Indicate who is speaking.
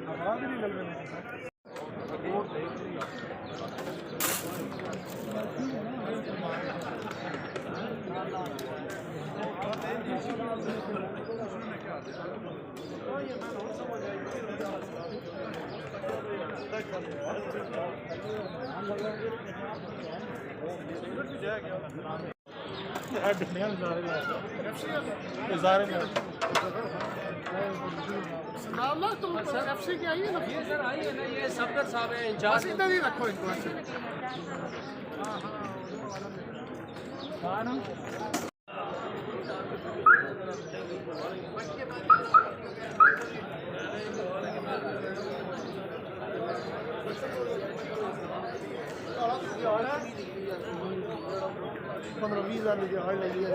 Speaker 1: हवा भी नहीं लग रही तुम एफसी की आई है ना?
Speaker 2: ये सर आई है ना, ये सफदर साहब है इंचार्ज।
Speaker 1: इधर ही रखो इनको ऐसे। पंद्रह 20 लीजिए हाई ले लिया